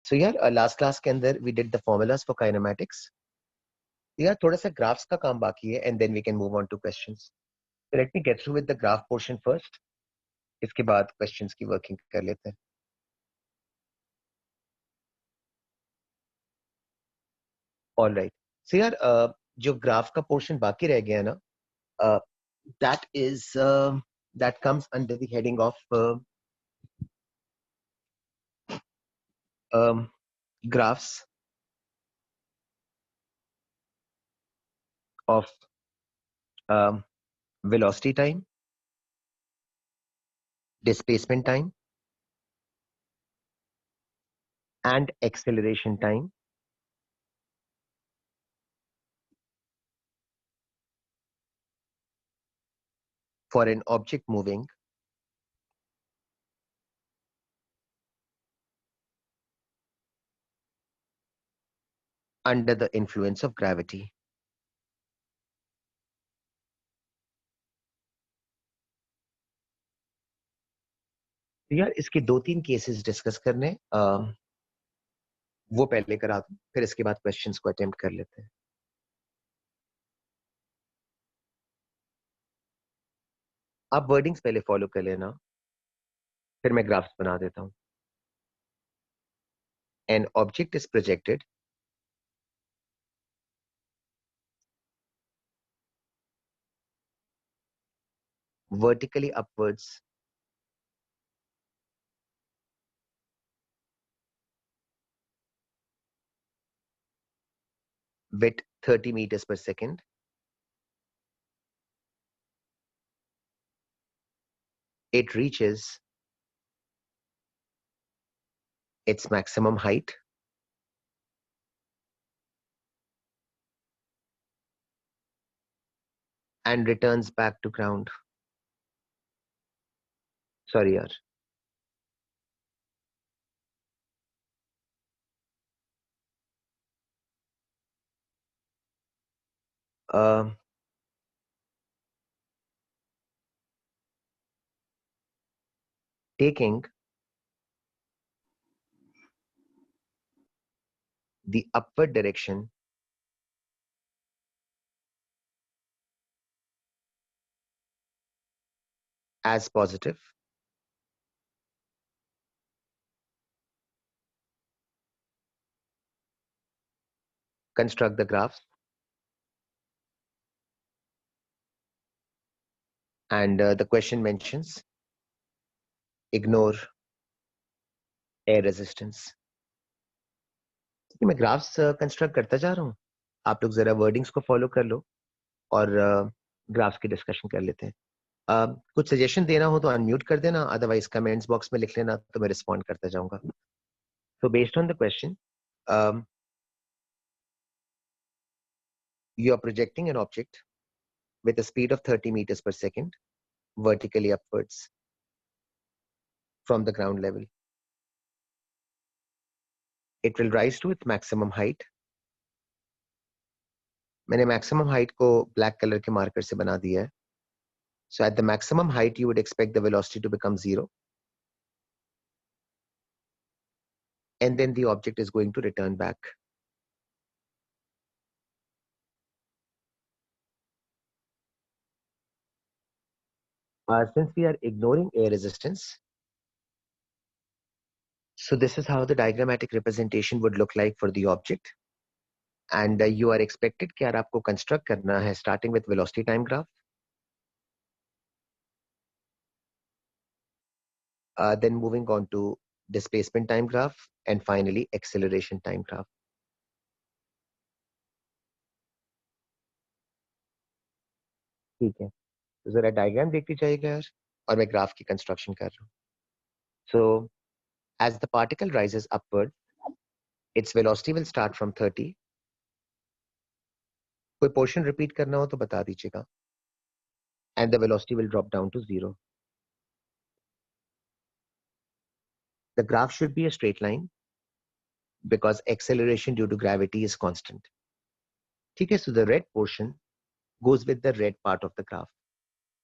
So यार last class के अंदर we did the formulas for kinematics. यार थोड़ा सा ग्राफ्स का काम बाकी है and then we can move on to questions. So let me get through with the graph portion first. इसके बाद questions की working कर लेते हैं. All right. So यार जो ग्राफ का पोर्शन बाकी रह गया है ना, that comes under the heading of graphs of velocity time, displacement time, and acceleration time for an object moving under the influence of gravity. यार इसके 2-3 केसेस डिस्कस करने, वो पहले करा दूं, फिर इसके बाद क्वेश्चंस को अटेम्प्ट कर लेते हैं. आप वर्डिंग्स पहले फॉलो कर लेना, फिर मैं ग्राफ्स बना देता हूं. An object is projected vertically upwards with 30 meters per second. It reaches its maximum height and returns back to ground. Sorry yaar. Taking the upward direction as positive, construct the graphs, and the question mentions ignore air resistance. मैं graphs construct करता जा रहा हूँ, आप लोग जरा wordings को follow कर लो और ग्राफ्स की डिस्कशन कर लेते हैं. कुछ सजेशन देना हो तो अनम्यूट कर देना, अदरवाइज कमेंट्स बॉक्स में लिख लेना तो मैं रिस्पॉन्ड करता जाऊंगा. So based on the question, you are projecting an object with a speed of 30 meters per second vertically upwards from the ground level. It will rise to its maximum height. मैंने maximum height को black color के marker से बना दिया है. So at the maximum height, you would expect the velocity to become 0. And then the object is going to return back. Since we are ignoring air resistance, so this is how the diagrammatic representation would look like for the object. And you are expected कि यार आपको construct करना है starting with velocity time graph. Then moving on to displacement time graph and finally acceleration time graph. ठीक है, तो जरा diagram देखते जाइएगा यार, और मैं ग्राफ की कंस्ट्रक्शन कर रहा हूँ. So as the particle rises upward, its velocity will start from 30. कोई पोर्शन रिपीट करना हो तो बता दीजिएगा. And the velocity will drop down to 0. The graph should be a straight line because acceleration due to gravity is constant. ठीक है, so the red portion goes with the red part of the graph.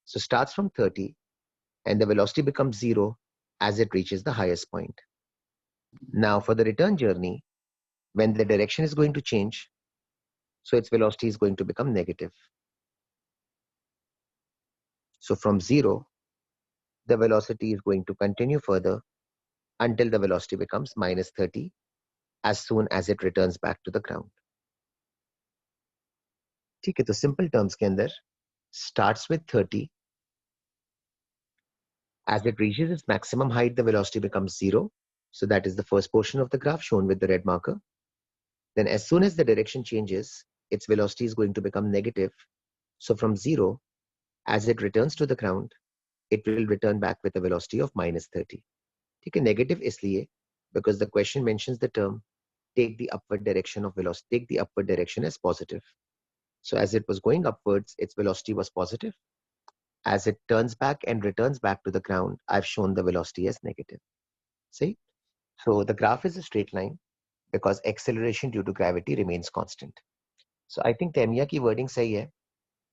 So starts from 30 and the velocity becomes 0 as it reaches the highest point. Now for the return journey, when the direction is going to change, so its velocity is going to become negative. So from 0, the velocity is going to continue further until the velocity becomes minus 30 as soon as it returns back to the ground. ठीक है, तो simple terms के अंदर starts with 30. As it reaches its maximum height, the velocity becomes 0. So that is the first portion of the graph shown with the red marker. Then as soon as the direction changes, its velocity is going to become negative. So from 0, as it returns to the ground, it will return back with a velocity of minus 30. ठीक है, negative इसलिए because the question mentions the term take the upward direction of velocity, take the upward direction as positive. So as it was going upwards, its velocity was positive. As it turns back and returns back to the ground, I've shown the velocity as negative. See? So the graph is a straight line because acceleration due to gravity remains constant. So I think Temia की wording सही है.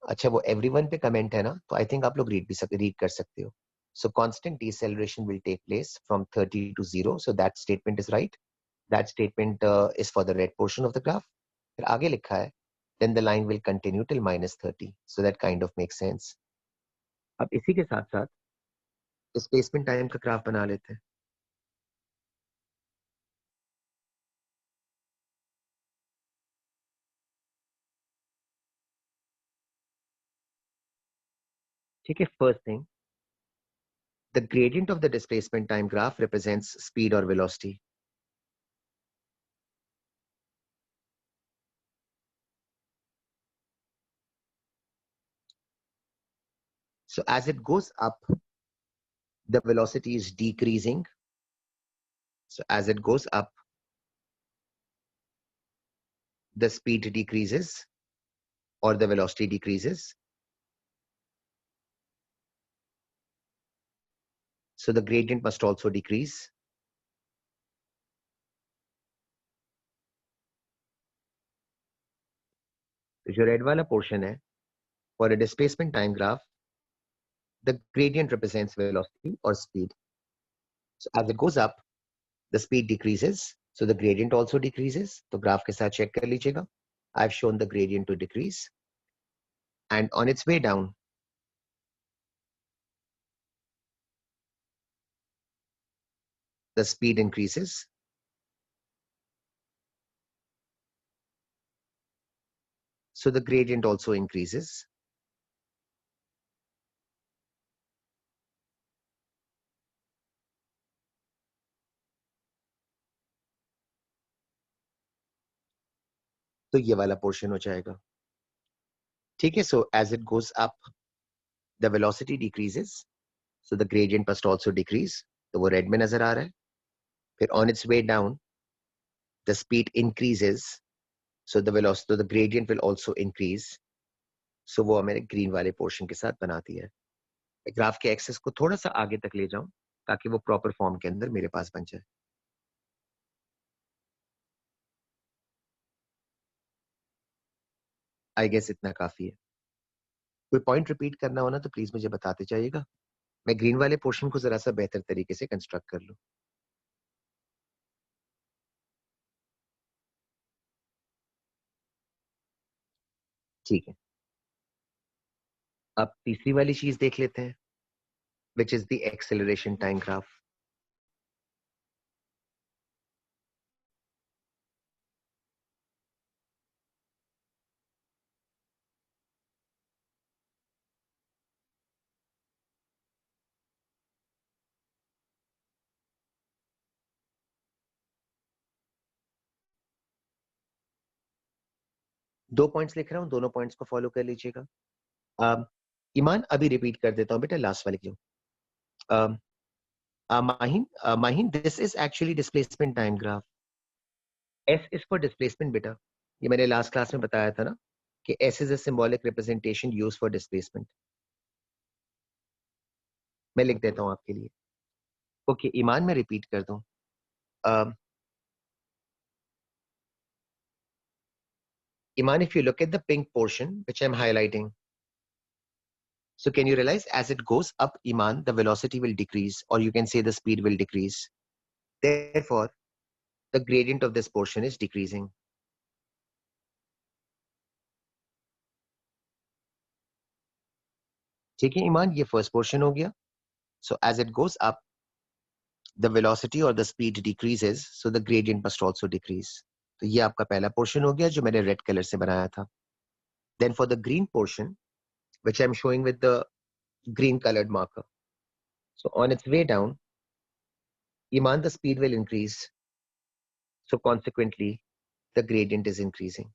अच्छा वो everyone पे comment है ना, तो I think आप लोग read कर सकते हो. So constant deceleration will take place from 30 to 0. So that statement is right. That statement is for the red portion of the graph. फिर आगे लिखा है, then the line will continue till minus 30. So that kind of makes sense. अब इसी के साथ साथ displacement time का ग्राफ बना लेते हैं. ठीक है, first thing, the gradient of the displacement time graph represents speed or velocity. So as it goes up, the velocity is decreasing. So as it goes up, the speed decreases or the velocity decreases. So the gradient must also decrease. तो जो red वाला portion है, for a displacement time graph, the gradient represents velocity or speed. So as it goes up, the speed decreases. So the gradient also decreases. तो graph के साथ check कर लीजिएगा. I've shown the gradient to decrease. And on its way down, the speed increases. So the gradient also increases. तो ये वाला portion हो जाएगा. ठीक है, so as it goes up, the velocity decreases. So the gradient must also decrease. तो वो red में नजर आ रहा है. फिर on its way down, the speed increases. So the velocity, the gradient will also increase. So वो मैंने green वाले portion के साथ बना दिया है. ग्राफ के एक्सेस को थोड़ा सा आगे तक ले जाऊं ताकि वो प्रॉपर फॉर्म के अंदर मेरे पास बन जाए. आई गेस इतना काफी है. कोई पॉइंट रिपीट करना हो ना तो प्लीज मुझे बताते जाइएगा. मैं ग्रीन वाले पोर्शन को जरा सा बेहतर तरीके से कंस्ट्रक्ट कर लूं. ठीक है, अब तीसरी वाली चीज देख लेते हैं, which is the acceleration time graph. दो पॉइंट्स लिख रहा हूं, दोनों पॉइंट्स को फॉलो कर लीजिएगा. ईमान अभी रिपीट कर देता हूं बेटा लास्ट वाले क्यों. Mahin, this is actually displacement time graph. S is for displacement बेटा. ये मैंने लास्ट क्लास में बताया था ना कि S is a symbolic representation use for displacement. मैं लिख देता हूं आपके लिए. ओके ईमान, मैं रिपीट कर दूं. Iman, if you look at the pink portion which I'm highlighting, so can you realize as it goes up, Iman, the velocity will decrease, or you can say the speed will decrease. Therefore, the gradient of this portion is decreasing. ठीक है ईमान, ये first portion हो गया. So as it goes up, the velocity or the speed decreases, so the gradient must also decrease. तो ये आपका पहला portion हो गया जो मैंने red color से बनाया था. Then for the green portion, which I'm showing with the green colored marker. So on its way down, Iman, the speed will increase. So consequently, the gradient is increasing.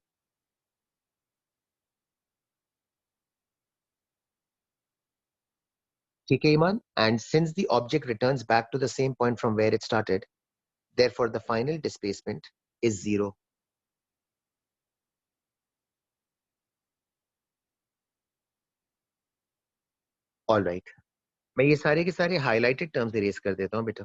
ठीक है Iman? And since the object returns back to the same point from where it started, therefore the final displacement is 0. All right. मैं ये सारे के सारे highlighted terms erase कर देता हूँ बेटा.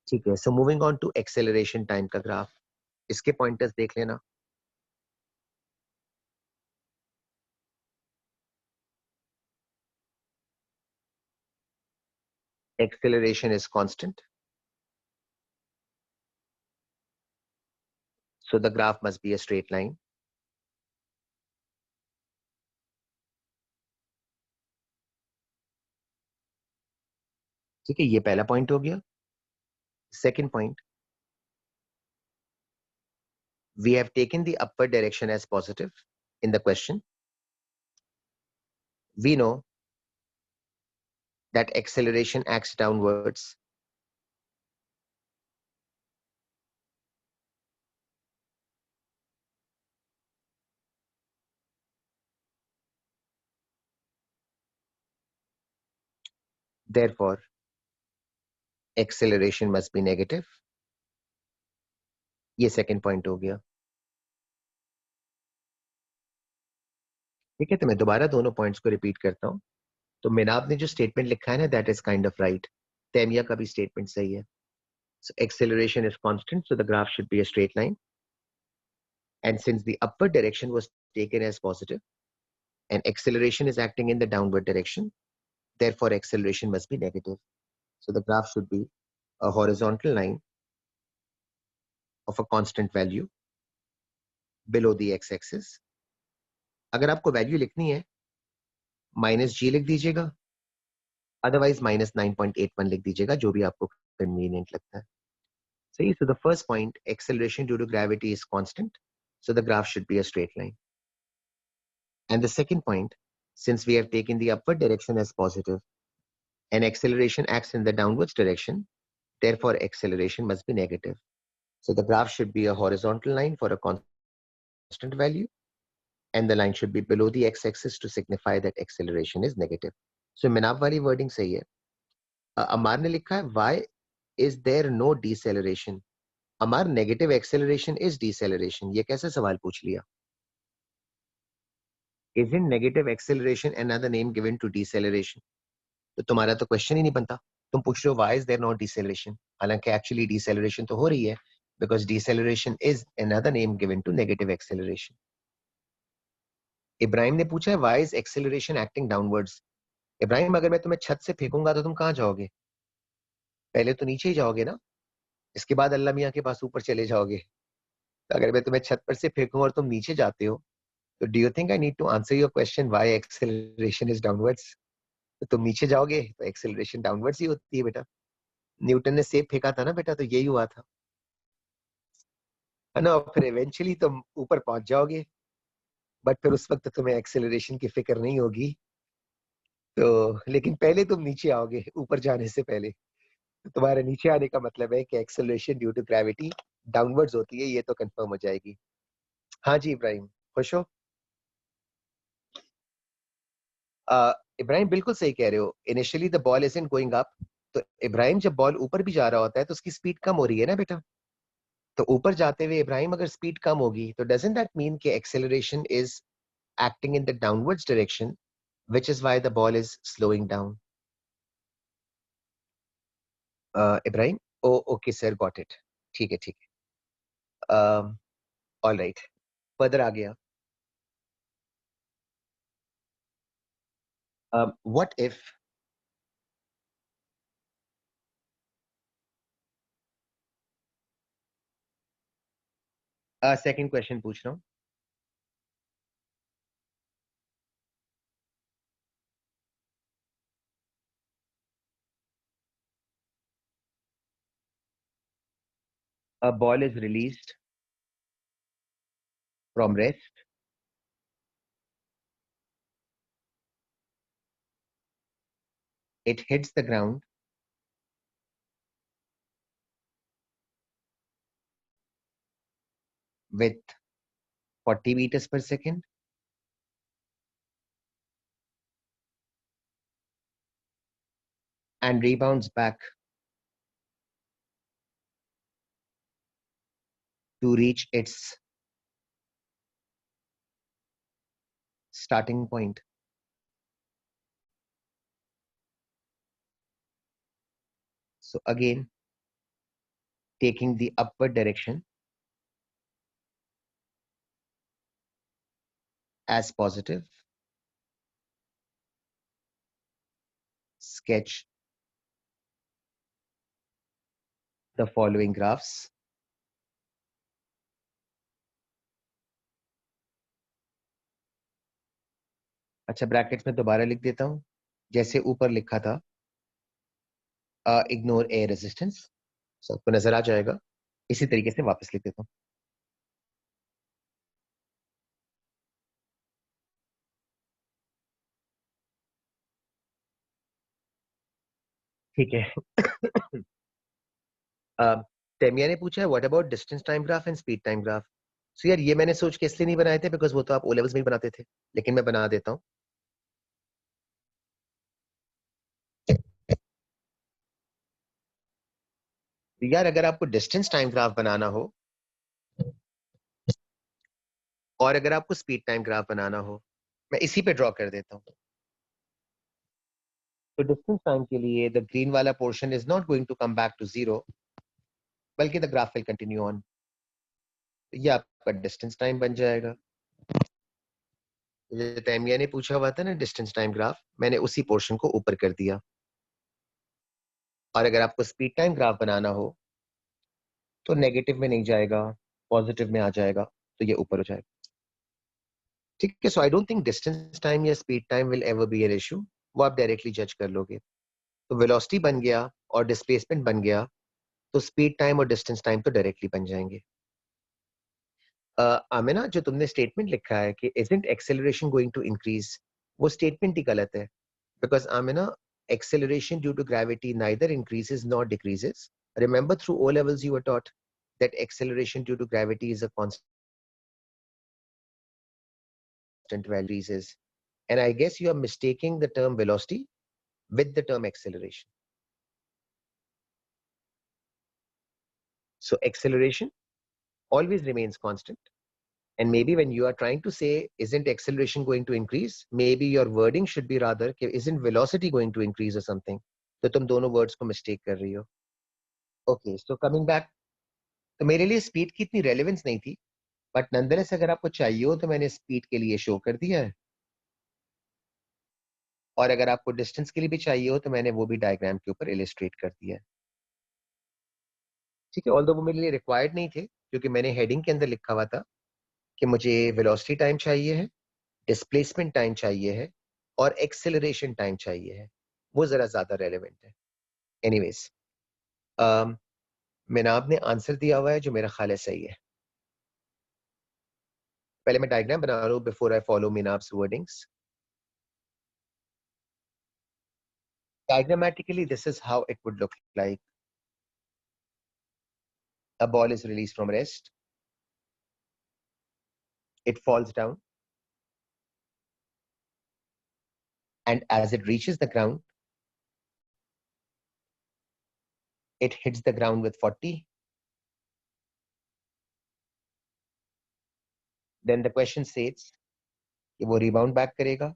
ठीक है. So moving on to acceleration time का graph. इसके pointers देख लेना. Acceleration is constant. So the graph must be a straight line. ठीक है, ये पहला point हो गया. Second point, we have taken the upward direction as positive in the question. We know that acceleration acts downwards. Therefore, acceleration must be negative. ये second point हो गया. ठीक है, तो मैं दोबारा दोनों points को repeat करता हूँ. तो मिनाब ने जो statement लिखा है ना, that is kind of right. Taymiyyah का भी statement सही है. So acceleration is constant, so the graph should be a straight line. And since the upward direction was taken as positive, and acceleration is acting in the downward direction, therefore acceleration must be negative. So the graph should be a horizontal line of a constant value below the x-axis. अगर आपको value लिखनी है -g लिख दीजिएगा, otherwise -9.81 लिख दीजिएगा, जो भी आपको कन्वीनियंट लगता है. सही. So the first point, acceleration due to gravity is constant, so the graph should be a straight line. And the second point, since we have taken the upward direction as positive and acceleration acts in the downwards direction, therefore acceleration must be negative. So the graph should be a horizontal line for a constant value, and the line should be below the x-axis to signify that acceleration is negative. So मिनाब वाली wording सही है. अमार ने लिखा है why is there no deceleration? Amar, negative acceleration is deceleration. ये कैसे सवाल पूछ लिया? Isn't negative acceleration another name given to deceleration? तो तुम्हारा तो क्वेश्चन ही नहीं बनता. तुम पूछ रहे हो why is there no deceleration? हालांकि actually deceleration तो हो रही है, because deceleration is another name given to negative acceleration. Ibrahim ने पूछा है why is acceleration acting downwards? Ibrahim, अगर मैं तुम्हें छत से फेंकूंगा तो तुम कहाँ जाओगे? पहले तो नीचे ही जाओगे ना, इसके बाद अल्लाह मियाँ के पास ऊपर चले जाओगे. तो अगर मैं तुम्हें छत पर से फेंकूंगा और तुम नीचे जाते हो, तो do you think I need to answer your question why acceleration is downwards? तो तुम नीचे जाओगे तो एक्सेलरेशन डाउनवर्ड्स ही होती है बेटा. न्यूटन ने सेब फेंका था ना बेटा, तो यही हुआ था, है ना. और फिर इवेंचुअली तुम ऊपर पहुंच जाओगे, बट फिर उस वक्त तुम्हें एक्सेलरेशन की फिक्र नहीं होगी. तो लेकिन पहले तुम नीचे आओगे ऊपर जाने से पहले. तो तुम्हारे नीचे आने का मतलब है कि acceleration due to gravity downwards होती है, ये तो कंफर्म हो जाएगी. हाँ जी इब्राहिम, खुश हो? इब्राहिम बिल्कुल सही कह रहे हो. Initially the ball isn't going up. तो इब्राहिम, जब बॉल ऊपर भी जा रहा होता है तो उसकी स्पीड कम हो रही है ना बेटा. तो ऊपर जाते हुए इब्राहिम अगर स्पीड कम होगी तो डजंट दैट मीन कि acceleration is acting in the downwards direction, which is why the ball is slowing down. Ibrahim, oh okay sir, got it. ठीक है ठीक है. ऑल राइट, फर्दर आ गया. व्हाट इफ सेकंड क्वेश्चन पूछ रहा हूँ. A ball is released from rest. It hits the ground with 40 meters per second and rebounds back to reach its starting point. So again, taking the upward direction as positive, sketch the following graphs. अच्छा, brackets में दोबारा लिख देता हूं जैसे ऊपर लिखा था, इग्नोर एयर रेजिस्टेंस. सबको नजर आ जाएगा. इसी तरीके से वापस लिख देता हूं. ठीक है. टेमिया ने पूछा है what about distance time graph and speed time graph. So यार, ये मैंने सोच के इसलिए नहीं बनाए थे बिकॉज वो तो आप ओ लेवल्स में ही बनाते थे, लेकिन मैं बना देता हूँ. यार, अगर आपको डिस्टेंस टाइम ग्राफ बनाना हो और अगर आपको स्पीड टाइम ग्राफ बनाना हो, मैं इसी पे ड्रॉ कर देता हूँ. तो डिस्टेंस टाइम के लिए द ग्रीन वाला portion is not going to come back to zero, बल्कि the graph will continue on. ये आपका डिस्टेंस टाइम बन जाएगा. जो तैमिया ने पूछा हुआ था ना डिस्टेंस टाइम ग्राफ, मैंने उसी पोर्शन को ऊपर कर दिया. और अगर आपको स्पीड टाइम ग्राफ बनाना हो तो नेगेटिव में नहीं जाएगा, पॉजिटिव में आ जाएगा, तो ये ऊपर हो जाएगा. ठीक है. So I don't think distance time या speed time will ever be an issue. वो आप डायरेक्टली जज कर लोगे. तो वेलोसिटी बन गया और डिस्प्लेसमेंट बन गया, तो स्पीड टाइम और डिस्टेंस टाइम तो डायरेक्टली बन जाएंगे. आमिना, जो तुमने स्टेटमेंट लिखा है कि isn't acceleration going to increase, वो स्टेटमेंट ही गलत है. Because Amina, acceleration due to gravity neither increases nor decreases. Remember, through O levels you were taught that acceleration due to gravity is a constant value increases. And I guess you are mistaking the term velocity with the term acceleration. So acceleration always remains constant. And maybe when you are trying to say, isn't acceleration going to increase? Maybe your wording should be rather, isn't velocity going to increase or something? तो तुम दोनों words को mistake कर रही हो. Okay, so coming back, तो मेरे लिए speed की इतनी relevance नहीं थी, but nonetheless अगर आपको चाहिए हो तो मैंने speed के लिए show कर दिया है. और अगर आपको distance के लिए भी चाहिए हो तो मैंने वो भी diagram के ऊपर illustrate कर दिया है. ठीक है. Although वो मेरे लिए required नहीं थे, क्योंकि मैंने heading के अंदर लिखा हुआ था कि मुझे velocity time चाहिए है, डिस्प्लेसमेंट टाइम चाहिए है और एक्सेलरेशन टाइम चाहिए है. वो जरा ज्यादा रेलेवेंट है. एनीवेज, मिनाब ने आंसर दिया हुआ है जो मेरा ख्याल है सही है. पहले मैं डायग्राम बना रहा हूं बिफोर आई फॉलो मिनाब्स wordings. Diagrammatically, this is how it would look like. A ball is released from rest. It falls down. And as it reaches the ground, it hits the ground with 40. Then the question states कि वो rebound back करेगा.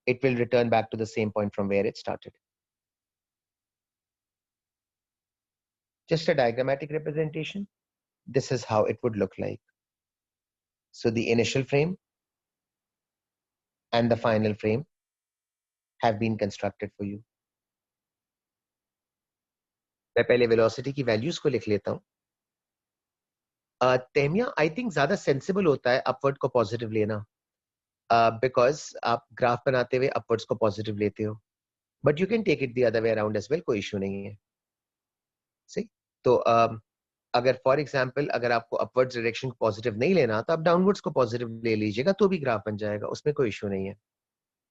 It will return back to the same point from where it started. Just a diagrammatic representation. This is how it would look like. So the initial frame and the final frame have been constructed for you. मैं पहले velocity की values को लिख लेता हूँ। Taymiyyah I think ज्यादा sensible होता है अपवर्ड को पॉजिटिव लेना, बिकॉज आप ग्राफ बनाते हुए अपवर्ड्स को पॉजिटिव लेते हो, but you can take it the other way around as well, कोई इशू नहीं है। सही। तो अगर फॉर एग्जाम्पल अगर आपको अपवर्ड्स डायरेक्शन को पॉजिटिव नहीं लेना तो आप डाउनवर्ड्स को पॉजिटिव ले लीजिएगा, तो भी ग्राफ बन जाएगा, उसमें कोई इशू नहीं है।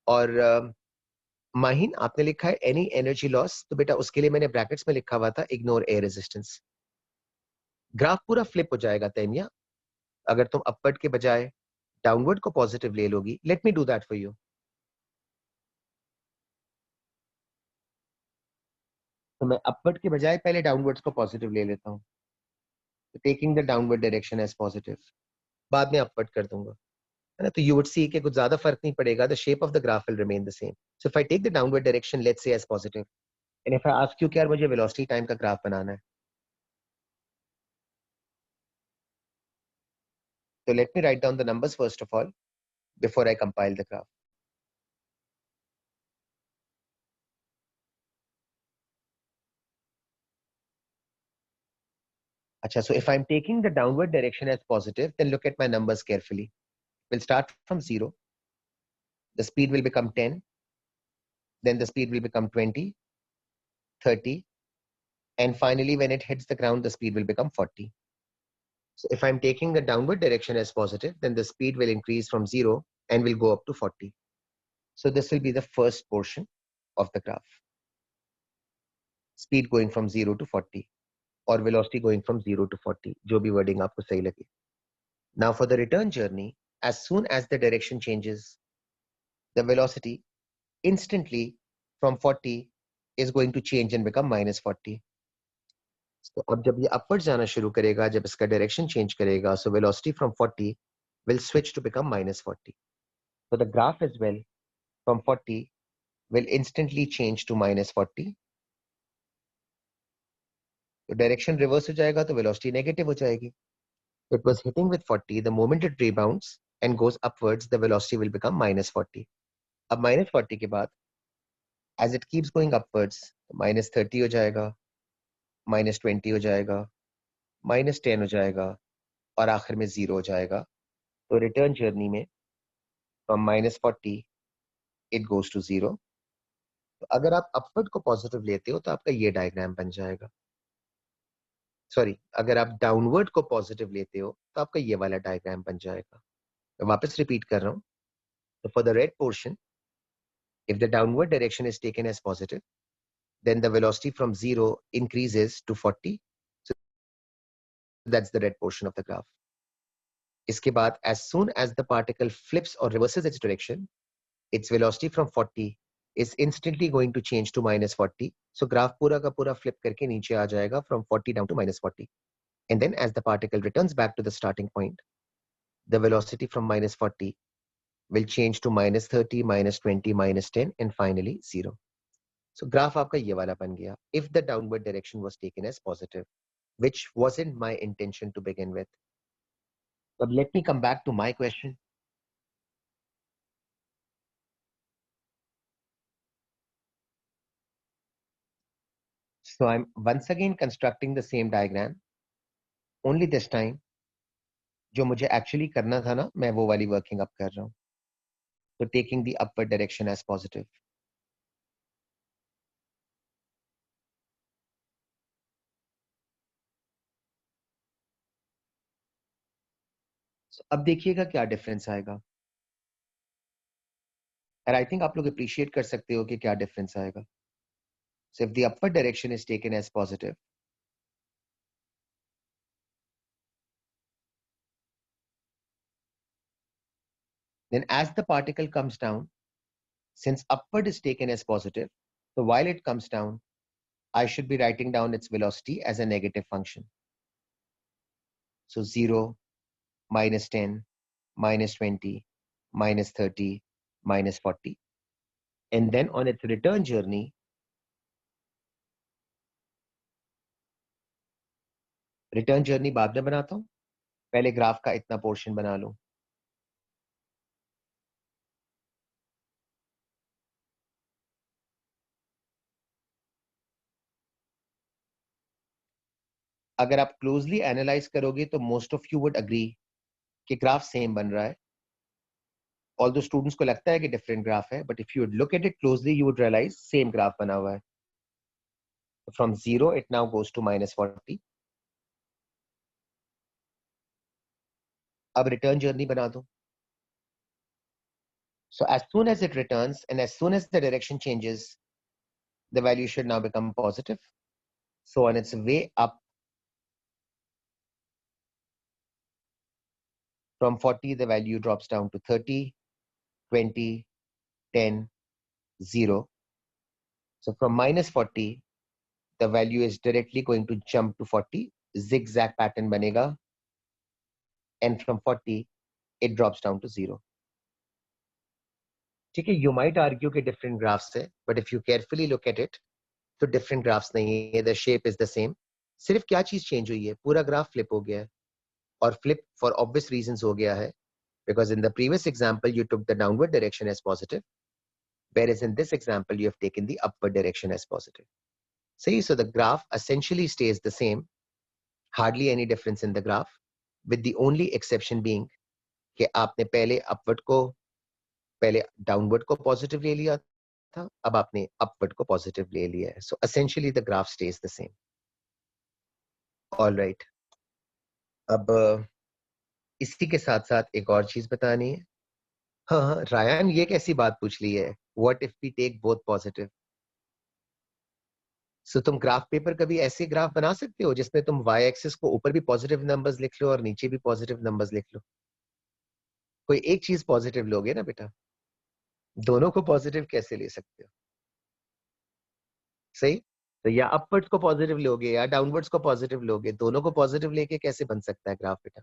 और माहिन आपने लिखा है एनी एनर्जी लॉस, तो बेटा उसके लिए मैंने ब्रैकेट्स में लिखा हुआ था इग्नोर एयर रेजिस्टेंस। ग्राफ पूरा फ्लिप हो जाएगा तैमिया अगर तुम अपवर्ड के बजाय डाउनवर्ड को पॉजिटिव ले लोगी। Let me do that for you. तो मैं अपवर्ड के बजाय पहले डाउनवर्ड्स को पॉजिटिव ले लेता हूँ, taking the downward direction as positive, बाद में अपवर्ड कर दूंगा, है ना। तो यू वुड सी कि कुछ ज्यादा फर्क नहीं पड़ेगा, the shape of the graph will remain the same. So if I take the downward direction let's say as positive, and if I ask you कि यार मुझे वेलोसिटी टाइम का ग्राफ बनाना है, तो let me write down the numbers first of all before I compile the graph. अच्छा, so if I'm taking the downward direction as positive, then look at my numbers carefully. We'll start from 0. The speed will become 10. Then the speed will become 20, 30. And finally, when it hits the ground, the speed will become 40. So if I'm taking the downward direction as positive, then the speed will increase from 0 and will go up to 40. So this will be the first portion of the graph. Speed going from 0 to 40 or velocity going from 0 to 40, जो भी wording आपको सही लगे. Now for the return journey, as soon as the direction changes, the velocity instantly from 40 is going to change and become minus 40. तो अब जब ये upwards जाना शुरू करेगा, जब इसका direction change करेगा, so velocity from 40 will switch to become minus 40. So the graph as well from 40 will instantly change to minus 40. तो direction reverse हो जाएगा, तो velocity negative हो जाएगी. It was hitting with 40, the moment it rebounds and goes upwards, the velocity will become minus 40. अब minus 40 के बाद as it keeps going upwards, minus 30 हो जाएगा, minus 20 हो जाएगा, minus 10 हो जाएगा और आखिर में 0 हो जाएगा. तो रिटर्न जर्नी में from minus 40 it goes to 0. तो अगर आप अपवर्ड को पॉजिटिव लेते हो तो आपका ये डायग्राम बन जाएगा. सॉरी, अगर आप डाउनवर्ड को पॉजिटिव लेते हो तो आपका ये वाला डायग्राम बन जाएगा. मैं वापस रिपीट कर रहा हूँ. तो for the red portion, if the downward direction is taken as positive, then the velocity from 0 increases to 40. So that's the red portion of the graph. इसके बाद as soon as the particle flips or reverses its direction, its velocity from 40 is instantly going to change to minus 40. So graph पूरा का पूरा flip करके नीचे आ जाएगा from 40 down to minus 40. And then as the particle returns back to the starting point, the velocity from minus 40 will change to minus 30, minus 20, minus 10, and finally 0. So graph आपका ये वाला बन गया if the downward direction was taken as positive, which wasn't my intention to begin with. But let me come back to my question. So I'm once again constructing the same diagram, only this time जो मुझे actually करना था ना, मैं वो वाली working up कर रहा हूँ. So taking the upward direction as positive. So अब देखिएगा क्या difference आएगा. And I think आप लोग appreciate कर सकते हो कि क्या difference आएगा. So if the upward direction is taken as positive, then as the particle comes down, since upward is taken as positive, so while it comes down, I should be writing down its velocity as a negative function. So 0, minus 10, minus 20, minus 30, minus 40. And then on its return journey, return journey बाद में बनाता हूँ, पहले graph का इतना portion बना लूं. अगर आप क्लोजली एनालाइज करोगे तो most of you would agree कि ग्राफ सेम बन रहा है, ऑल्दो स्टूडेंट्स को लगता है कि डिफरेंट ग्राफ है, but if you look at it closely you would realise same graph बना हुआ है. From 0 it now goes to -40. अब रिटर्न जर्नी बना दो. So as soon as it returns and as soon as the direction changes, the value should now become positive. So on its way up from 40, the value drops down to 30, 20, 10, 0. So from -40, the value is directly going to jump to 40. Zigzag pattern banega. And from 40, it drops down to 0. ठीक है, you might argue कि different graphs है, but if you carefully look at it, तो different graphs नहीं है, the shape is the same. सिर्फ क्या चीज change हुई है, पूरा graph flip हो गया है, और flip for obvious reasons हो गया है, because in the previous example you took the downward direction as positive, whereas in this example you have taken the upward direction as positive. See, so the graph essentially stays the same, hardly any difference in the graph, with the only exception being कि आपने पहले downward को positive ले लिया था, अब आपने upward को पॉजिटिव ले लिया है. So essentially the graph stage the same. Alright, अब इसी के साथ साथ एक और चीज बतानी है. हाँ हाँ रायन, ये कैसी बात पूछ ली है, what if we take both positive. So तुम ग्राफ पेपर कभी ऐसे ग्राफ बना सकते हो जिसमें तुम वाई एक्सिस को ऊपर भी पॉजिटिव नंबर्स लिख लो और नीचे भी पॉजिटिव नंबर्स लिख लो. कोई एक चीज पॉजिटिव लोगे ना बेटा, दोनों को पॉजिटिव कैसे ले सकते हो. सही, तो या अपवर्ड्स को पॉजिटिव लोगे या डाउनवर्ड्स को पॉजिटिव लोगे, दोनों को पॉजिटिव लेके कैसे बन सकता है ग्राफ बेटा.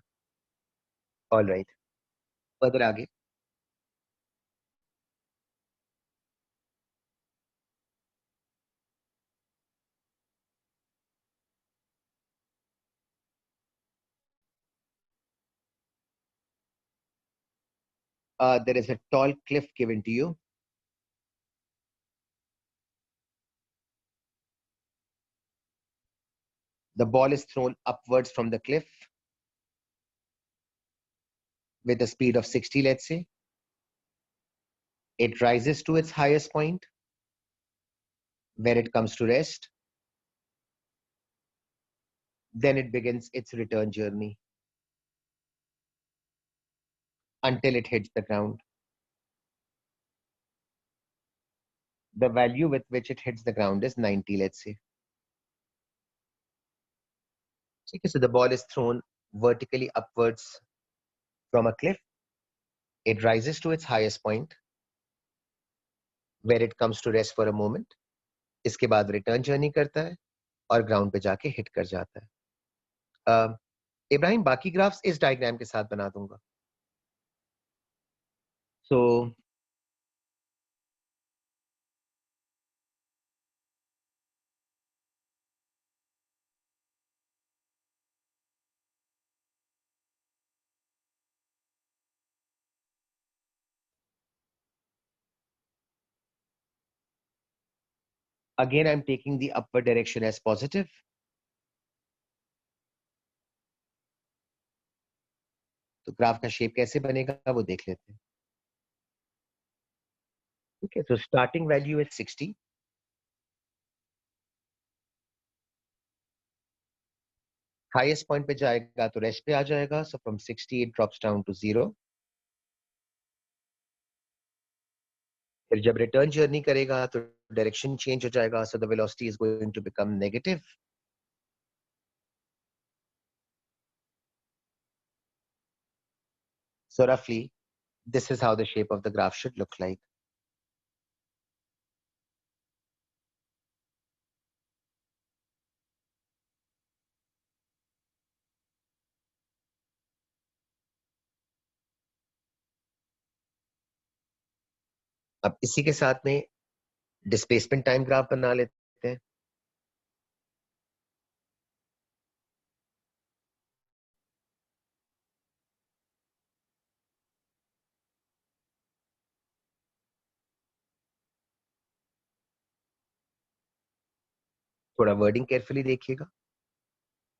ऑल राइट, फर्दर आगे. There is a tall cliff given to you. The ball is thrown upwards from the cliff with a speed of 60, let's say. It rises to its highest point where it comes to rest. Then it begins its return journey until it hits the ground. The value with which it hits the ground is 90, let's say. Okay, so the ball is thrown vertically upwards from a cliff. It rises to its highest point where it comes to rest for a moment. इसके बाद return journey करता है और ground पे जाके hit कर जाता है. इब्राहिम, बाकी ग्राफ्स इस डायग्राम के साथ बना दूंगा. So again I'm taking the upward direction as positive. तो ग्राफ का शेप कैसे बनेगा वो देख लेते हैं. ठीक है, तो starting value is 60. Highest point पे जाएगा तो रेस्ट पे आ जाएगा. So from 60 it drops down to 0. फिर जब रिटर्न जर्नी करेगा तो डायरेक्शन चेंज हो जाएगा. So the velocity is going to become negative. So roughly this is how the shape of the graph should look like. अब इसी के साथ में डिस्प्लेसमेंट टाइम ग्राफ बना लेते हैं. थोड़ा वर्डिंग केयरफुली देखिएगा.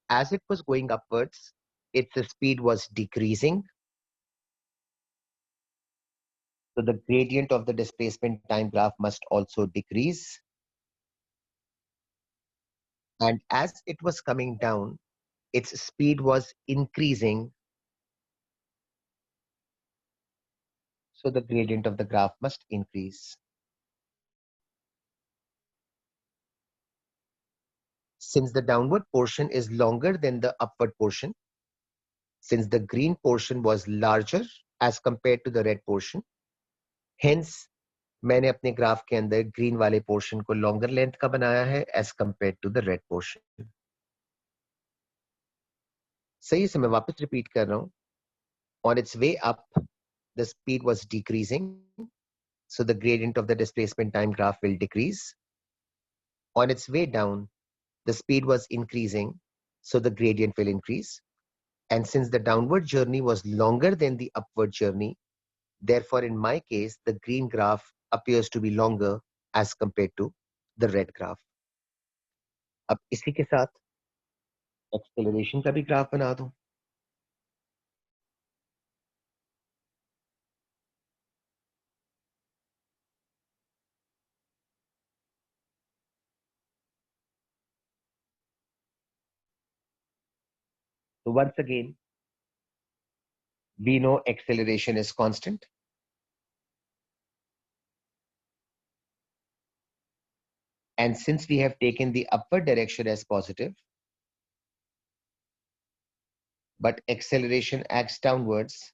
As it was going upwards, its speed was decreasing. So the gradient of the displacement time graph must also decrease. And as it was coming down, its speed was increasing. So the gradient of the graph must increase. Since the downward portion is longer than the upward portion, since the green portion was larger as compared to the red portion, hence मैंने अपने graph के अंदर green वाले portion को longer length का बनाया है as compare to the red portion. सही से मैं वापस रिपीट कर रहा हूं. On its way up, the speed was decreasing, so the gradient of the displacement time graph will decrease. On its way down, the speed was increasing, so the gradient will increase. And since the downward journey was longer than the upward journey, therefore in my case, the green graph appears to be longer as compared to the red graph. अब इसी के साथ acceleration का भी graph बना दूं. So once again, we know acceleration is constant. And since we have taken the upward direction as positive, but acceleration acts downwards,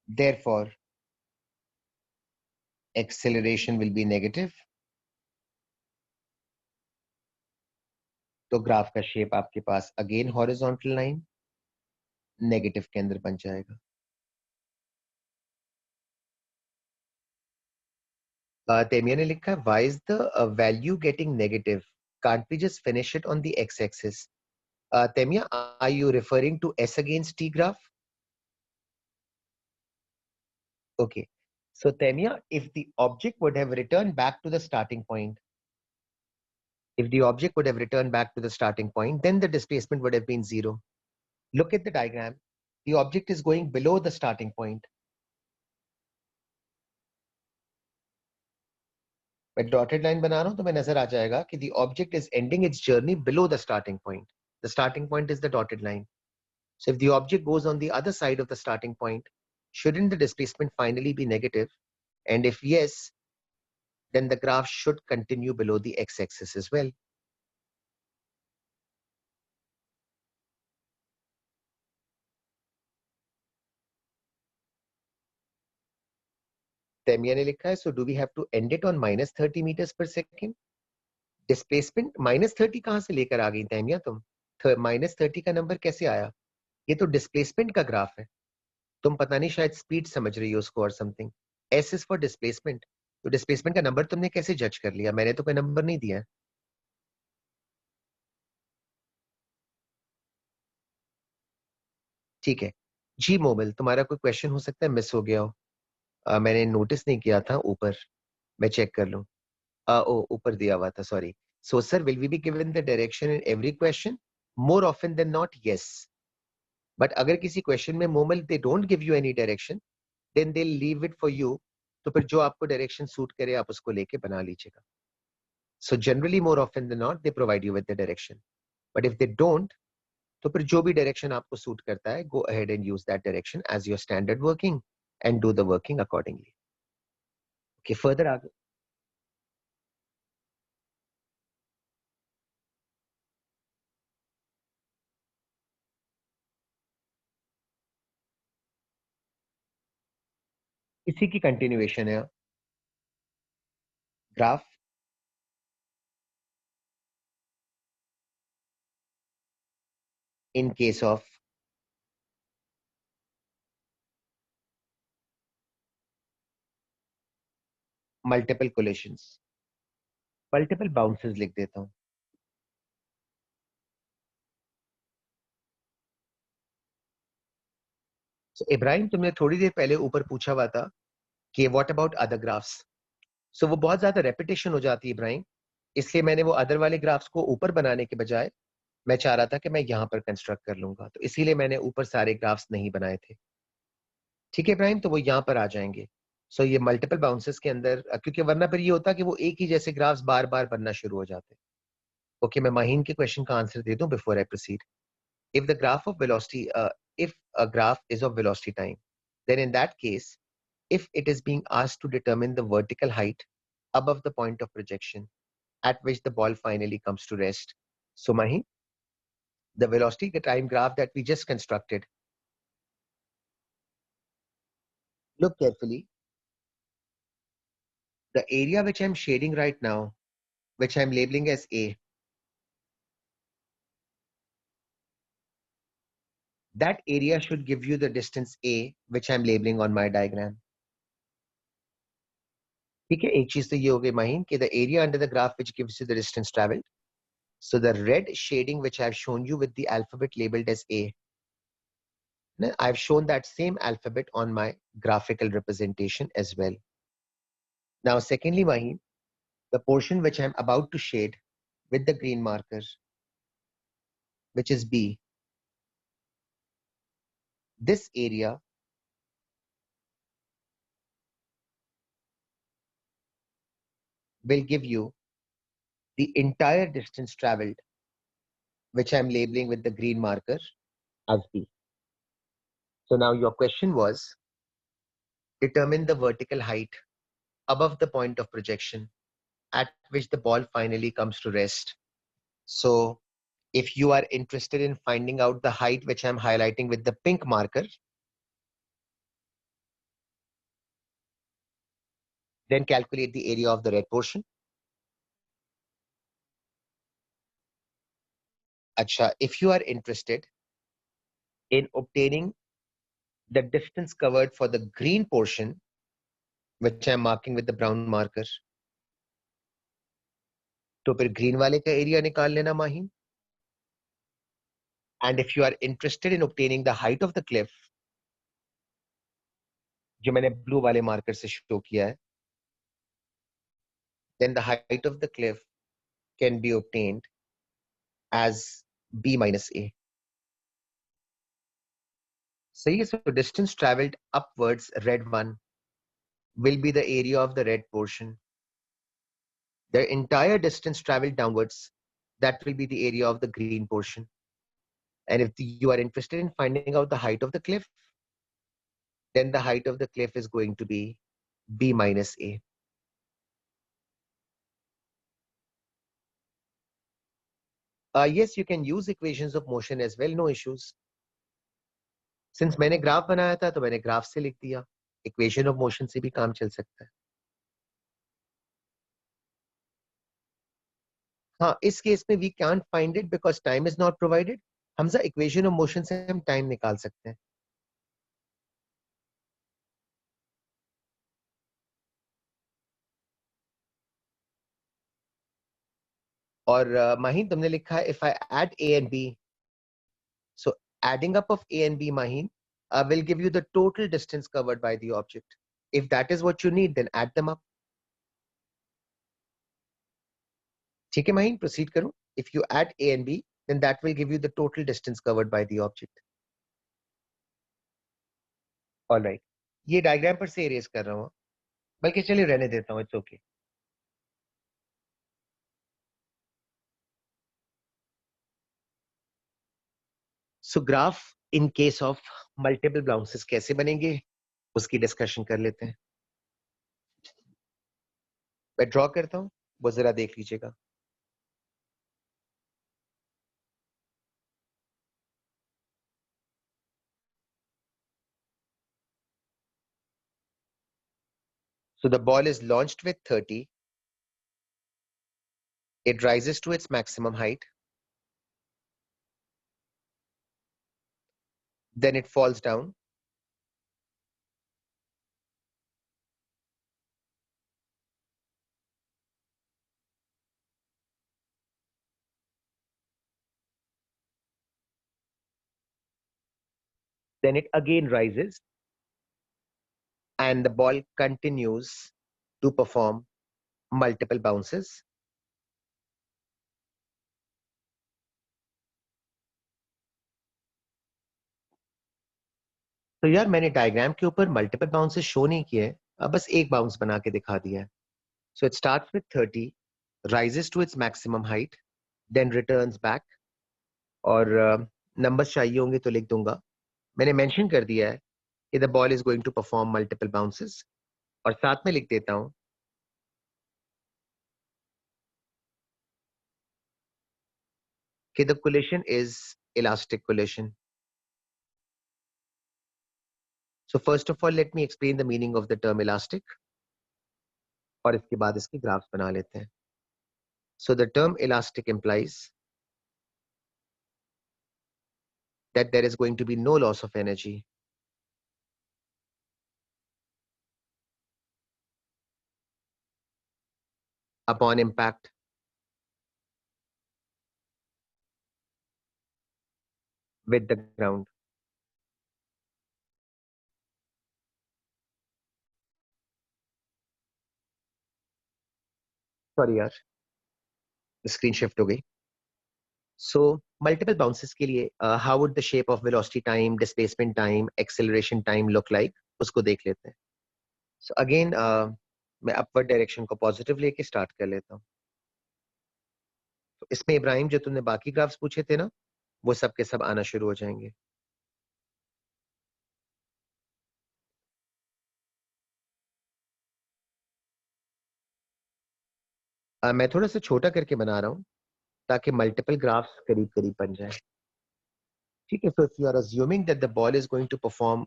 therefore, acceleration will be negative. तो graph का शेप आपके पास again horizontal line negative के अंदर बन जाएगा. तेमिया ने लिखा है why is the value getting negative? Can't we just finish it on the x-axis? Temia, are you referring to S against T graph? Okay. So Temia, if the object would have returned back to the starting point, then the displacement would have been 0. Look at the diagram. The object is going below the starting point. मैं dotted line बना रहा हूं तो मैं नजर आ जाएगा कि the object is ending its journey below the starting point. The starting point is the dotted line. So if the object goes on the other side of the starting point, shouldn't the displacement finally be negative? And if yes, then the graph should continue below the x-axis as well. Temia ने लिखा है, so do we have to end it on minus 30 meters per second? Displacement minus 30 कहां से लेकर आ गई तेमिया तुम? minus 30 का number कैसे आया? ये तो डिस्प्लेसमेंट का ग्राफ है. तुम पता नहीं शायद स्पीड समझ रही हो उसको और something. S is for displacement. तो डिस्प्लेसमेंट का नंबर तुमने कैसे जज कर लिया? मैंने तो कोई नंबर नहीं दिया है. ठीक है जी. मोबिल, तुम्हारा कोई क्वेश्चन हो सकता है मिस हो गया हो. मैंने नोटिस नहीं किया था ऊपर. मैं चेक कर लूं. ओ ऊपर दिया हुआ था, sorry. So sir, will we be given the direction in every question? More often than not, yes. But अगर किसी क्वेश्चन में Momal they don't give you any direction, then they'll leave it for you. तो फिर जो आपको direction suit करे आप उसको लेके बना लीजिएगा. So generally more often than not they provide you with the direction. But if they don't, तो फिर जो भी डायरेक्शन आपको सूट करता है, go ahead and use that direction as your standard working and do the working accordingly. Okay, further आगे इसी की कंटिन्यूएशन है. Graph in case of multiple collisions. Multiple bounces लिख देता हूं. So इब्राहिम, तुमने थोड़ी देर पहले ऊपर पूछा हुआ था कि व्हाट अबाउट अदर ग्राफ्स. सो वो बहुत ज्यादा रेपिटेशन हो जाती है इब्राहिम, इसलिए मैंने वो अदर वाले ग्राफ्स को ऊपर बनाने के बजाय मैं चाह रहा था कि मैं यहाँ पर कंस्ट्रक्ट कर लूंगा, तो इसीलिए मैंने ऊपर सारे ग्राफ्स नहीं बनाए थे। ठीक है इब्राहिम, तो वो यहाँ पर आ जाएंगे। सो ये मल्टीपल बाउंसेस के अंदर, क्योंकि वरना फिर ये होता कि वो एक ही जैसे ग्राफ्स बार बार बनना शुरू हो जाते। ओके, मैं माहीन के क्वेश्चन का आंसर दे दूं before I proceed. If the graph of velocity, if a graph is of velocity time, then in that case, if it is being asked to determine the vertical height above the point of projection at which the ball finally comes to rest. So, Mahi, the velocity time graph that we just constructed, look carefully. The area which I'm shading right now, which I'm labeling as A, that area should give you the distance A, which I'm labeling on my diagram. ठीक है, एक चीज तो ये हो गई माहीन कि the area under the graph which gives you the distance traveled. So the red shading which I've shown you with the alphabet labeled as A, I've shown that same alphabet on my graphical representation as well. Now, secondly, Maheen, the portion which I'm about to shade with the green marker, which is B, this area will give you the entire distance traveled, which I'm labeling with the green marker as B. So now your question was, determine the vertical height above the point of projection at which the ball finally comes to rest. So if you are interested in finding out the height, which I'm highlighting with the pink marker, then calculate the area of the red portion. Acha, if you are interested in obtaining the distance covered for the green portion, which I'm marking with the brown marker, तो फिर green वाले का area निकाल लेना Maheen. And if you are interested in obtaining the height of the cliff, जो मैंने blue वाले marker से show किया है, then the height of the cliff can be obtained as B minus A. So yes, so distance traveled upwards, red one, will be the area of the red portion. The entire distance traveled downwards, that will be the area of the green portion. And if you are interested in finding out the height of the cliff, then the height of the cliff is going to be B minus A. Yes, you can use equations of motion as well, no issues. Since मैंने graph बनाया था तो मैंने graph से लिख दिया, equation of motion से भी काम चल सकता है. हाँ, इस केस में we can't find it because time is not provided. Hamza equation of motion से हम टाइम निकाल सकते हैं. और माहीन तुमने लिखा है if I add A and B, so adding up of A and B, Maheen, will give you the total distance covered by the object. If that is what you need, then add them up. ठीक है Maheen, proceed करो. If you add A and B, then that will give you the total distance covered by the object. All right. ये diagram पर से erase कर रहा हूँ, बल्कि चलिए रहने देता हूँ, it's okay. So graph in case of multiple bounces कैसे बनेंगे उसकी डिस्कशन कर लेते हैं. मैं ड्रॉ करता हूँ, वो जरा देख लीजिएगा. So the ball is launched with 30. It rises to its maximum height. Then it falls down. Then it again rises and the ball continues to perform multiple bounces. तो यार मैंने डायग्राम के ऊपर मल्टीपल बाउंसेस शो नहीं किए, बस एक bounce बना के दिखा दिया है. So it starts with 30, rises to its maximum height, then returns back. और नंबर्स चाहिए होंगे तो लिख दूंगा. मैंने मेंशन कर दिया है कि the ball is going to perform multiple bounces, और साथ में लिख देता हूं कि the collision is elastic collision. So first of all let me explain the meaning of the term elastic, और इसके बाद इसके ग्राफ्स बना लेते हैं. So the term elastic implies that there is going to be no loss of energy upon impact with the ground. Sorry यार, screen shift हो गई. सो मल्टीपल बाउंसेस के लिए how would the shape of velocity time, displacement time, acceleration time look like, उसको देख लेते हैं. So again मैं अपवर्ड डायरेक्शन को पॉजिटिव लेके स्टार्ट कर लेता हूँ. तो इसमें इब्राहिम जो तुमने बाकी ग्राफ्स पूछे थे ना, वो सब के सब आना शुरू हो जाएंगे. मैं थोड़ा सा छोटा करके बना रहा हूँ ताकि मल्टीपल ग्राफ्स करीब करीब बन जाए. ठीक है. So if you are assuming that the ball is going to perform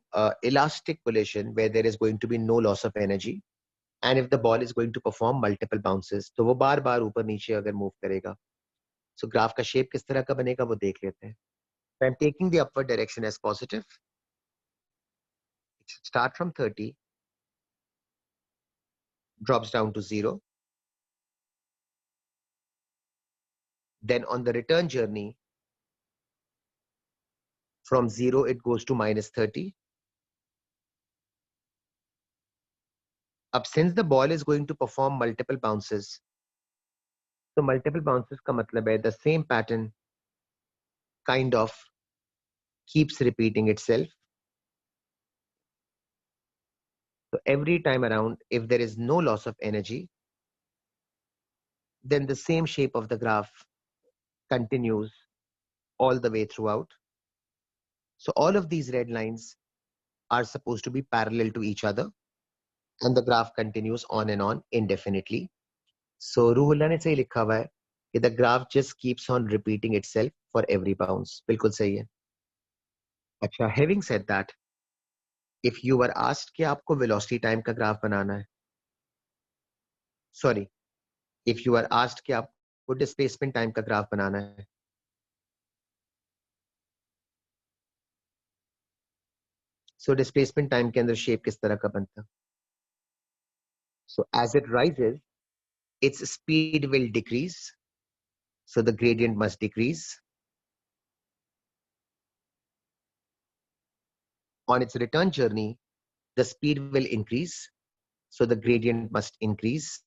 elastic collision where there is going to be no loss of energy, and if the ball is going to perform multiple bounces, तो वो बार बार ऊपर नीचे अगर move करेगा, so graph का shape किस तरह का बनेगा वो देख लेते हैं. So I'm taking the upward direction as positive. It should start from 30, drops down to 0. Then on the return journey, from 0 it goes to minus 30. अब since the ball is going to perform multiple bounces, तो multiple bounces का मतलब है the same pattern kind of keeps repeating itself. So every time around, if there is no loss of energy, then the same shape of the graph continues all the way throughout. So all of these red lines are supposed to be parallel to each other, and the graph continues on and on indefinitely. So Ruhullah ने सही लिखा हुआ है कि the graph just keeps on repeating itself for every bounce. बिल्कुल सही है. अच्छा, having said that, if you were asked कि आपको velocity time का graph बनाना है, sorry, if you were asked कि आपको displacement time का graph बनाना है, so displacement time के अंदर shape किस तरह का बनता? So as it rises, its speed will decrease. So the gradient must decrease. On its return journey, the speed will increase. So the gradient must increase.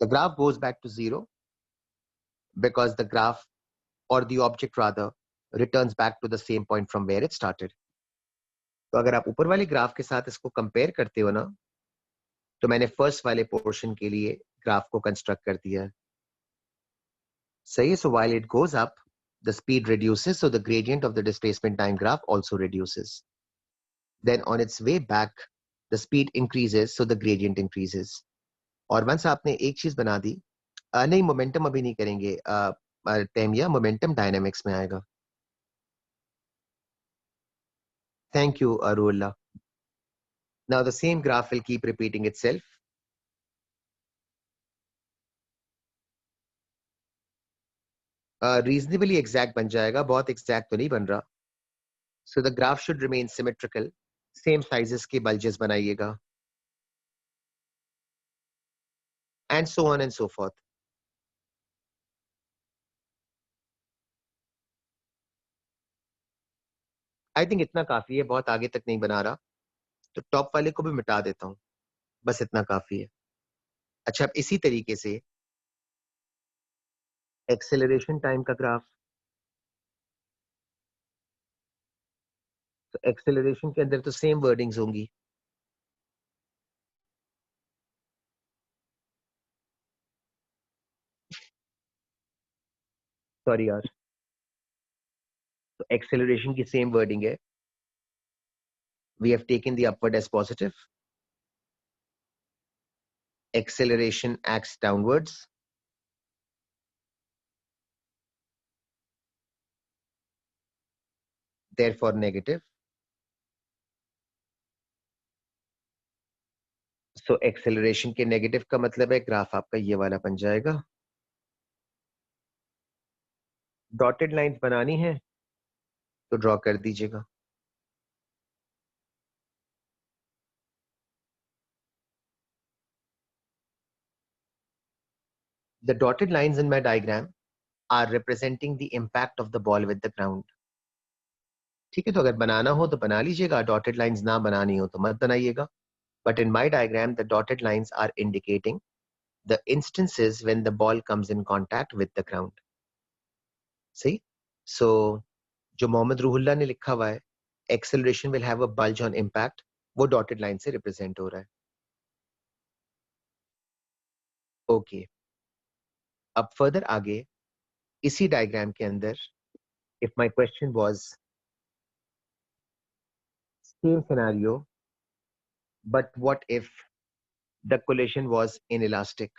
The graph goes back to 0 because the graph, or the object rather, returns back to the same point from where it started. तो अगर आप ऊपर वाले graph के साथ इसको compare करते हो ना, तो मैंने फर्स्ट वाले पोर्शन के लिए ग्राफ को कंस्ट्रक्ट कर दिया है. सही है. So while it goes up, the speed reduces, so the gradient of the displacement time graph also reduces. Then on its way back, the speed increases, so the gradient increases. और once आपने एक चीज बना दी, नहीं momentum अभी नहीं करेंगे, Taymiyyah momentum dynamics में आएगा. Thank you, Arullah. Now the same graph will keep repeating itself. Reasonably exact बन जाएगा, बहुत exact तो नहीं बन रहा. So the graph should remain symmetrical. Same sizes के bulges बनाइएगा. And so on and so forth. I think इतना काफी है, बहुत आगे तक नहीं बना रहा. तो टॉप वाले को भी मिटा देता हूँ. बस इतना काफी है। अच्छा, अब इसी तरीके से एक्सेलरेशन टाइम का ग्राफ, तो एक्सेलरेशन के अंदर तो सेम वर्डिंग्स होंगी। सॉरी यार, तो एक्सेलरेशन की सेम वर्डिंग है। We have taken the upward as positive, acceleration acts downwards, therefore negative. So acceleration के नेगेटिव का मतलब है ग्राफ आपका ये वाला बन जाएगा। डॉटेड लाइंस बनानी है तो ड्रॉ कर दीजिएगा। The dotted lines in my diagram are representing the impact of the ball with the ground. ठीक है, तो अगर बनाना हो तो बना लीजिएगा, डॉटेड लाइंस ना बनानी हो तो मत बनाइएगा। But in my diagram, the dotted lines are indicating the instances when the ball comes in contact with the ground. See? So जो मोहम्मद रूहुल्ला ने लिखा हुआ है, acceleration will have a bulge on impact, वो डॉटेड लाइन से represent हो रहा है। ओके, अब फर्दर आगे इसी डायग्राम के अंदर, if my question was same scenario but what if the collision was inelastic,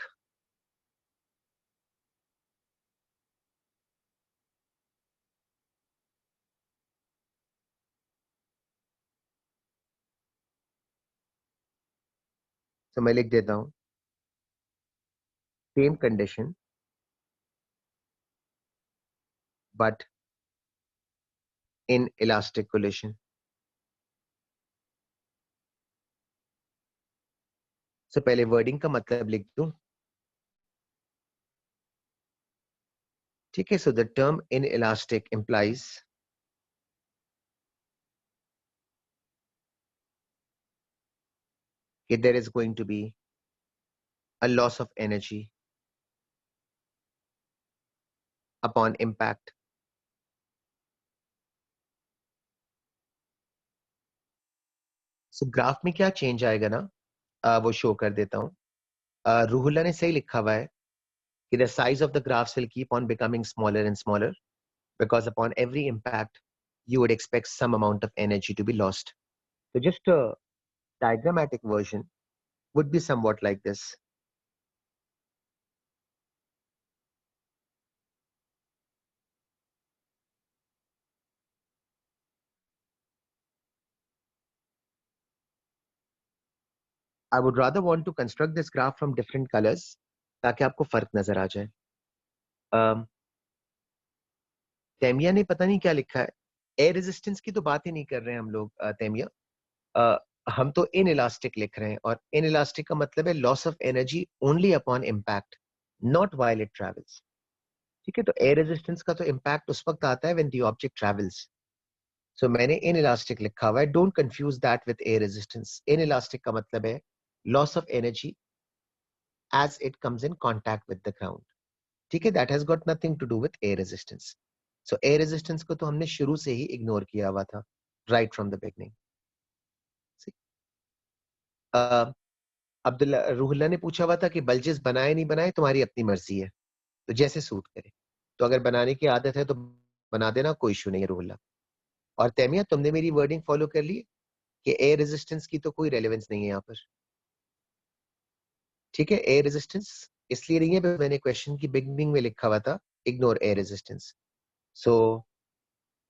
तो मैं लिख देता हूं same condition but inelastic collision. So पहले वर्डिंग का मतलब लिख दूं। ठीक है, so the term inelastic implies that there is going to be a loss of energy upon impact। So graph में क्या चेंज आएगा ना, वो शो कर देता हूं। रूहुल्ला ने सही लिखा हुआ है कि the size of the graphs will keep on becoming smaller and smaller because upon every impact you would expect some amount of energy to be lost. So just a diagrammatic version would be somewhat like this. I would rather want to construct this graph from different colors ताकि आपको फर्क नजर आ जाए। तैमिया ने पता नहीं क्या लिखा है, एयर रेजिस्टेंस की तो बात ही नहीं कर रहे हैं हम लोग। तैमिया, हम तो इन इलास्टिक लिख रहे हैं, और इन इलास्टिक का मतलब है loss of energy only upon impact, not while it travels. ठीक है, तो एयर रेजिस्टेंस का तो इम्पैक्ट उस वक्त आता है when the object travels. So मैंने इन इलास्टिक लिखा हुआ है, don't confuse that with air resistance. Inelastic का मतलब है loss of energy as it comes in contact with the ground. ठीक है, that has got nothing to do with air resistance. So air resistance को तो हमने शुरू से ही इग्नोर किया हुआ था, right from the beginning. Abdullah Ruhullah ने पूछा हुआ था कि बल्जेस बनाए नहीं बनाए तुम्हारी अपनी मर्जी है, तो जैसे सूट करे। तो अगर बनाने की आदत है तो बना देना, कोई इशू नहीं है रूहुल्ला। और तैमिया, तुमने मेरी वर्डिंग फॉलो कर ली कि एयर रेजिस्टेंस की तो कोई रेलेवेंस नहीं है यहाँ पर। ठीक है, एयर रेजिस्टेंस इसलिए नहीं है, मैंने क्वेश्चन की बिगनिंग में लिखा हुआ था ignore air resistance. So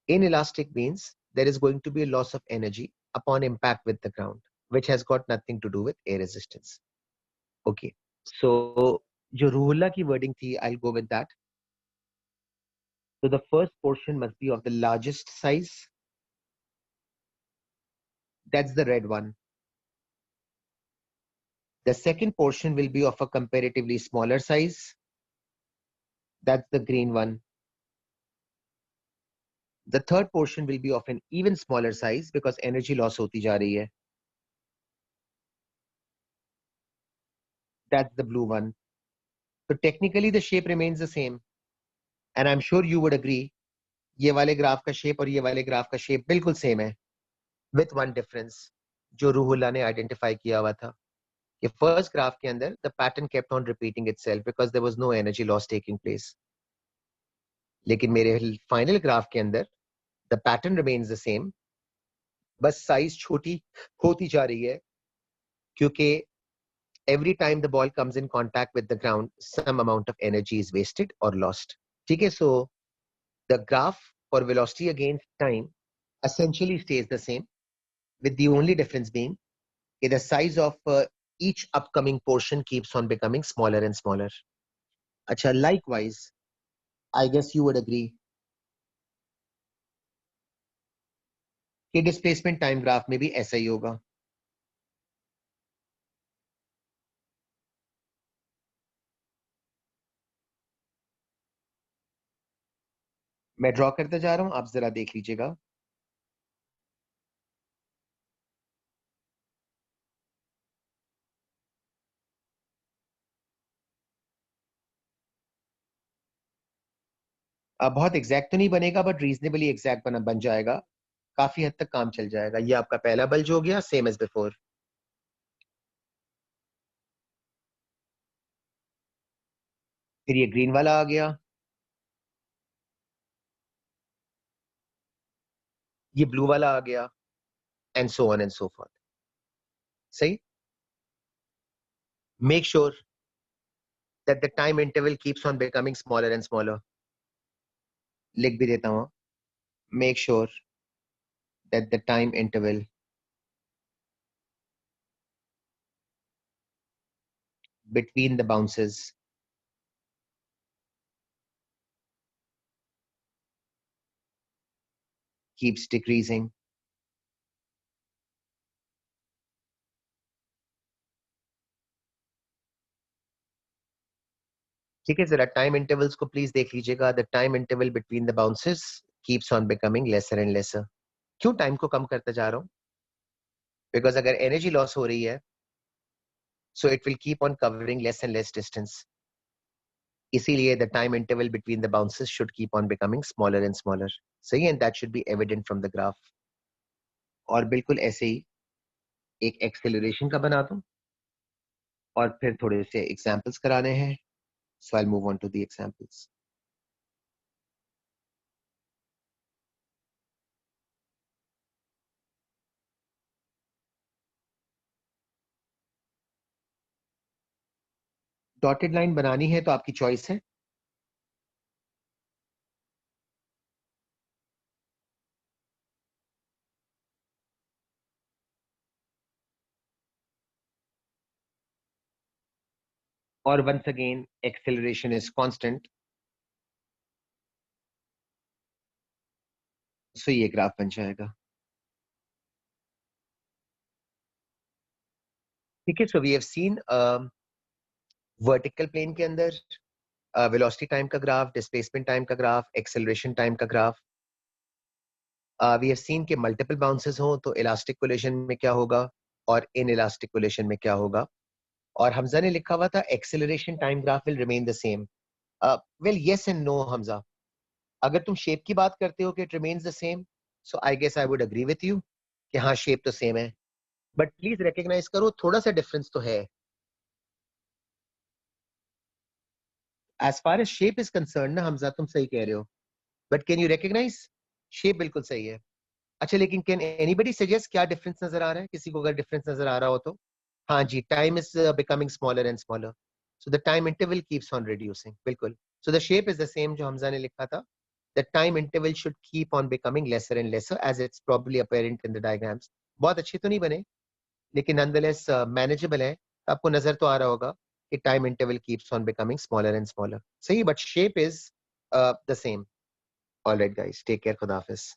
inelastic means there is going to be loss of energy upon impact with the ground which has got nothing to do with air resistance. Okay, so जो रूहुल्ला की wording थी, I'll go with that. So the first portion must be of the largest size. That's the red one. The second portion will be of a comparatively smaller size. That's the green one. The third portion will be of an even smaller size because energy loss hoti ja rahi hai. That's the blue one. So technically the shape remains the same. And I'm sure you would agree, ये वाले graph का shape और ये वाले graph का shape बिल्कुल same है, with one difference, जो रूहुल्ला ने आइडेंटिफाई किया हुआ था कि फर्स्ट ग्राफ के अंदर the pattern kept on repeating itself because there was no energy loss taking place. लेकिन मेरे फाइनल ग्राफ के अंदर the pattern remains the same, बस साइज छोटी होती जा रही है क्योंकि every time the ball comes in contact with the ground, some amount of energy is wasted or lost. ठीक है, so the graph for velocity against time essentially stays the same, with the only difference being that the size of each upcoming portion keeps on becoming smaller and smaller. Acha, likewise, I guess you would agree कि displacement time graph में भी ऐसा ही होगा. मैं draw करते जा रहा हूं, आप जरा देख लीजिएगा. बहुत एग्जैक्ट तो नहीं बनेगा, बट रीजनेबली एग्जैक्ट बन जाएगा. काफी हद तक काम चल जाएगा. ये आपका पहला बल्ज हो गया, सेम एज बिफोर. फिर ये ग्रीन वाला आ गया, ये ब्लू वाला आ गया, and so on and so forth. सही. Make sure that the time interval keeps on becoming smaller and smaller. लिख भी देता हूं. Make sure that the time interval between the bounces keeps decreasing. ठीक है, जरा टाइम इंटरवल्स को please देख लीजिएगा. The time interval between the bounces keeps on becoming lesser and lesser. क्यों टाइम को कम करते जा रहा हूं? बिकॉज अगर एनर्जी लॉस हो रही है, so it will keep on covering less and less distance. इसीलिए the time interval between the bounces should keep on becoming smaller and smaller. सही. And that should be evident from the graph. और बिल्कुल ऐसे ही एक acceleration का बना दूं और फिर थोड़े से एग्जांपल्स कराने हैं. So I will move on to the examples. Dotted line बनानी है तो आपकी चॉइस है. और once again acceleration is constant, so ये ग्राफ बन जाएगा. ठीक है. So we have seen vertical plane के अंदर वेलोसिटी टाइम का ग्राफ, डिस्प्लेसमेंट टाइम का ग्राफ, एक्सेलरेशन टाइम का ग्राफ. वी हैव सीन के मल्टीपल बाउंसेस हो तो इलास्टिक कोलिजन में क्या होगा और इन इलास्टिक कोलिजन में क्या होगा. और हमजा ने लिखा हुआ था acceleration time graph will remain the same. Well yes and no Hamza. अगर तुम शेप की बात करते हो कि it remains the same, so I guess I would agree with you कि हाँ शेप तो सेम है, बट प्लीज रिकग्नाइज करो थोड़ा सा डिफरेंस तो है. As far as shape is concern ना हमजा, तुम सही कह रहे हो, but can you recognise shape बिल्कुल सही है. अच्छा, लेकिन कैन एनीबडी सजेस्ट क्या डिफरेंस नजर आ रहा है? किसी को अगर डिफरेंस नजर आ रहा हो तो. हाँ जी, time is becoming smaller and smaller, so the time interval keeps on reducing. बिल्कुल. So the shape is the same जो हमजा ने लिखा था. The time interval should keep on becoming lesser and lesser as it's probably apparent in the diagrams. बहुत अच्छे तो नहीं बने, लेकिन नॉनदलेस मैनेजेबल है. आपको नजर तो आ रहा होगा कि time interval keeps on becoming smaller and smaller. सही, but shape is the same. Alright guys, take care. खुदा हाफिज.